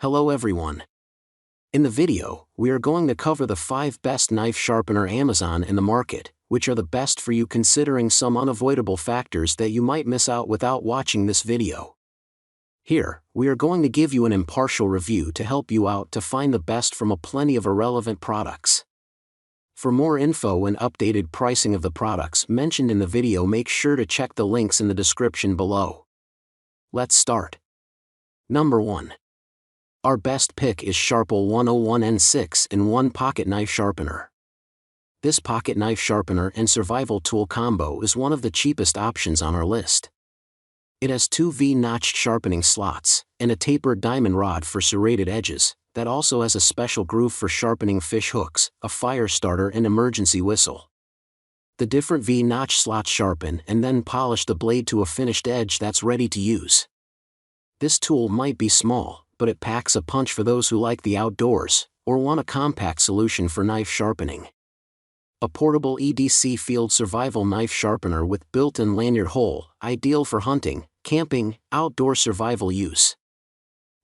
Hello everyone. In the video, we are going to cover the 5 best knife sharpener Amazon in the market, which are the best for you considering some unavoidable factors that you might miss out without watching this video. Here, we are going to give you an impartial review to help you out to find the best from a plenty of irrelevant products. For more info and updated pricing of the products mentioned in the video, make sure to check the links in the description below. Let's start. Number 1. Our best pick is SHARPAL 101N6-in-1 Pocket Knife Sharpener. This pocket knife sharpener and survival tool combo is one of the cheapest options on our list. It has 2 V-notched sharpening slots, and a tapered diamond rod for serrated edges, that also has a special groove for sharpening fish hooks, a fire starter and emergency whistle. The different V-notch slots sharpen and then polish the blade to a finished edge that's ready to use. This tool might be small, but it packs a punch for those who like the outdoors, or want a compact solution for knife sharpening. A portable EDC field survival knife sharpener with built-in lanyard hole, ideal for hunting, camping, outdoor survival use.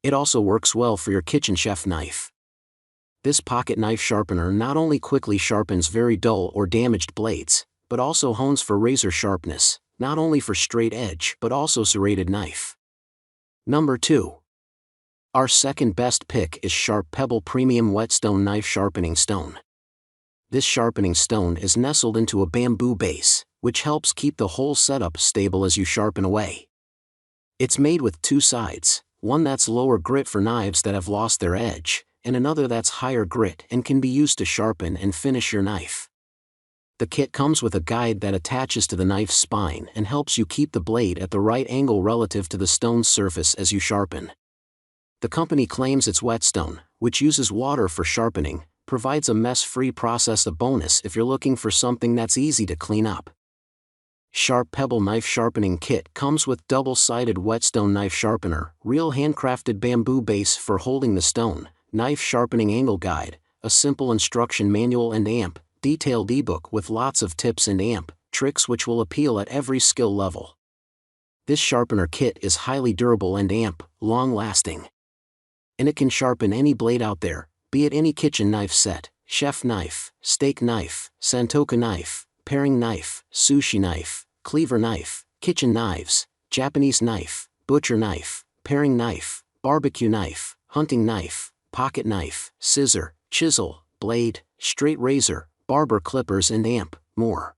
It also works well for your kitchen chef knife. This pocket knife sharpener not only quickly sharpens very dull or damaged blades, but also hones for razor sharpness, not only for straight edge but also serrated knife. Number 2. Our second best pick is Pebble Premium Whetstone Knife Sharpening Stone. This sharpening stone is nestled into a bamboo base, which helps keep the whole setup stable as you sharpen away. It's made with 2 sides, one that's lower grit for knives that have lost their edge, and another that's higher grit and can be used to sharpen and finish your knife. The kit comes with a guide that attaches to the knife's spine and helps you keep the blade at the right angle relative to the stone's surface as you sharpen. The company claims its Whetstone, which uses water for sharpening, provides a mess-free process. A bonus if you're looking for something that's easy to clean up. Pebble Knife Sharpening Kit comes with double-sided Whetstone knife sharpener, real handcrafted bamboo base for holding the stone, knife sharpening angle guide, a simple instruction manual and detailed ebook with lots of tips and tricks which will appeal at every skill level. This sharpener kit is highly durable and long-lasting. And it can sharpen any blade out there, be it any kitchen knife set, chef knife, steak knife, santoka knife, paring knife, sushi knife, cleaver knife, kitchen knives, Japanese knife, butcher knife, paring knife, barbecue knife, hunting knife, pocket knife, scissor, chisel, blade, straight razor, barber clippers and more.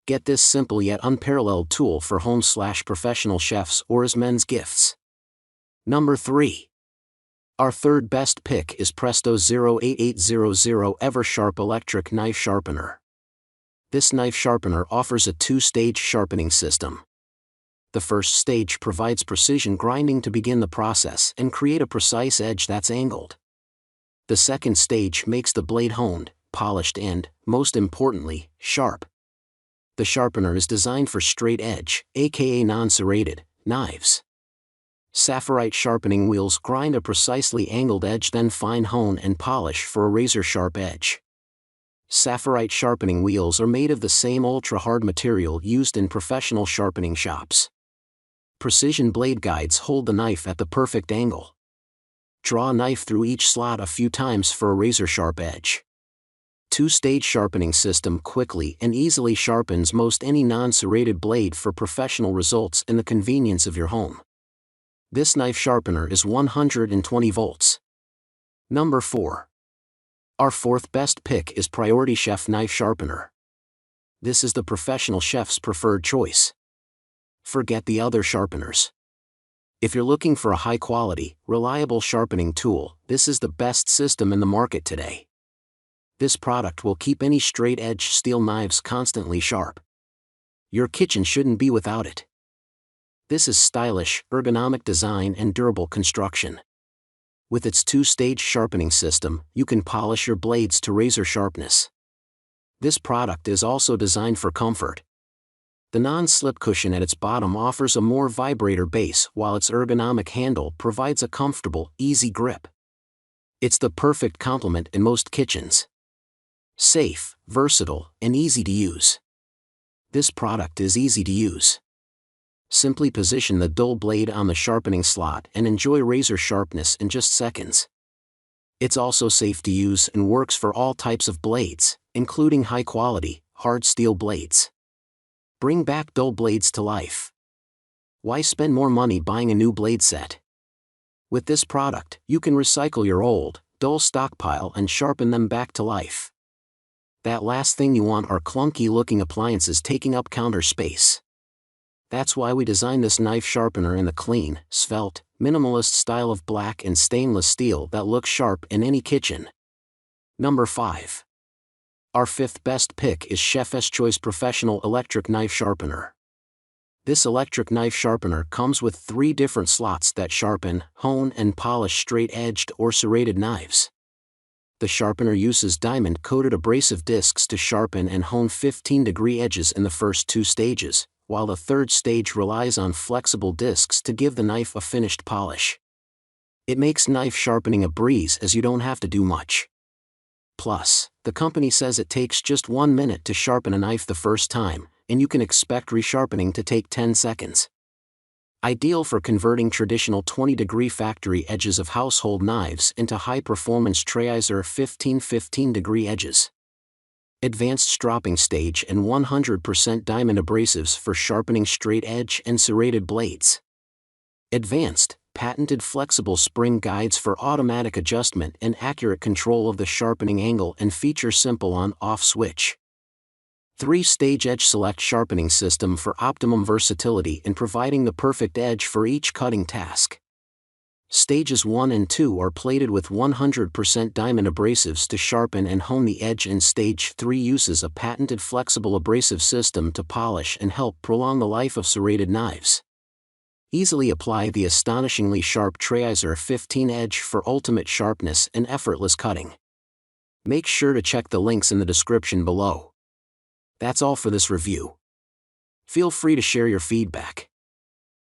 Get this simple yet unparalleled tool for home/professional chefs or as men's gifts. Number 3. Our third best pick is Presto 08800 EverSharp Electric Knife Sharpener. This knife sharpener offers a 2-stage sharpening system. The first stage provides precision grinding to begin the process and create a precise edge that's angled. The second stage makes the blade honed, polished and, most importantly, sharp. The sharpener is designed for straight edge, aka non-serrated, knives. Saphirite sharpening wheels grind a precisely angled edge, then fine hone and polish for a razor-sharp edge. Saphirite sharpening wheels are made of the same ultra-hard material used in professional sharpening shops. Precision blade guides hold the knife at the perfect angle. Draw a knife through each slot a few times for a razor-sharp edge. 2-stage sharpening system quickly and easily sharpens most any non-serrated blade for professional results in the convenience of your home. This knife sharpener is 120 volts. Number 4. Our fourth best pick is PriorityChef Knife Sharpener. This is the professional chef's preferred choice. Forget the other sharpeners. If you're looking for a high-quality, reliable sharpening tool, this is the best system in the market today. This product will keep any straight-edge steel knives constantly sharp. Your kitchen shouldn't be without it. This is stylish, ergonomic design and durable construction. With its 2-stage sharpening system, you can polish your blades to razor sharpness. This product is also designed for comfort. The non-slip cushion at its bottom offers a more vibrator base, while its ergonomic handle provides a comfortable, easy grip. It's the perfect complement in most kitchens. Safe, versatile, and easy to use. This product is easy to use. Simply position the dull blade on the sharpening slot and enjoy razor sharpness in just seconds. It's also safe to use and works for all types of blades, including high-quality, hard steel blades. Bring back dull blades to life. Why spend more money buying a new blade set? With this product, you can recycle your old, dull stockpile and sharpen them back to life. That last thing you want are clunky-looking appliances taking up counter space. That's why we designed this knife sharpener in the clean, svelte, minimalist style of black and stainless steel that looks sharp in any kitchen. Number 5. Our 5th best pick is Chef's Choice Professional Electric Knife Sharpener. This electric knife sharpener comes with 3 different slots that sharpen, hone and polish straight-edged or serrated knives. The sharpener uses diamond-coated abrasive discs to sharpen and hone 15-degree edges in the first 2 stages, while the 3rd stage relies on flexible discs to give the knife a finished polish. It makes knife sharpening a breeze as you don't have to do much. Plus, the company says it takes just 1 minute to sharpen a knife the first time, and you can expect resharpening to take 10 seconds. Ideal for converting traditional 20-degree factory edges of household knives into high-performance Trizor 15-degree edges. Advanced stropping stage and 100% diamond abrasives for sharpening straight edge and serrated blades. Advanced, patented flexible spring guides for automatic adjustment and accurate control of the sharpening angle and feature simple on-off switch. 3-stage edge select sharpening system for optimum versatility in providing the perfect edge for each cutting task. Stages 1 and 2 are plated with 100% diamond abrasives to sharpen and hone the edge, and Stage 3 uses a patented flexible abrasive system to polish and help prolong the life of serrated knives. Easily apply the astonishingly sharp Trizor 15 edge for ultimate sharpness and effortless cutting. Make sure to check the links in the description below. That's all for this review. Feel free to share your feedback.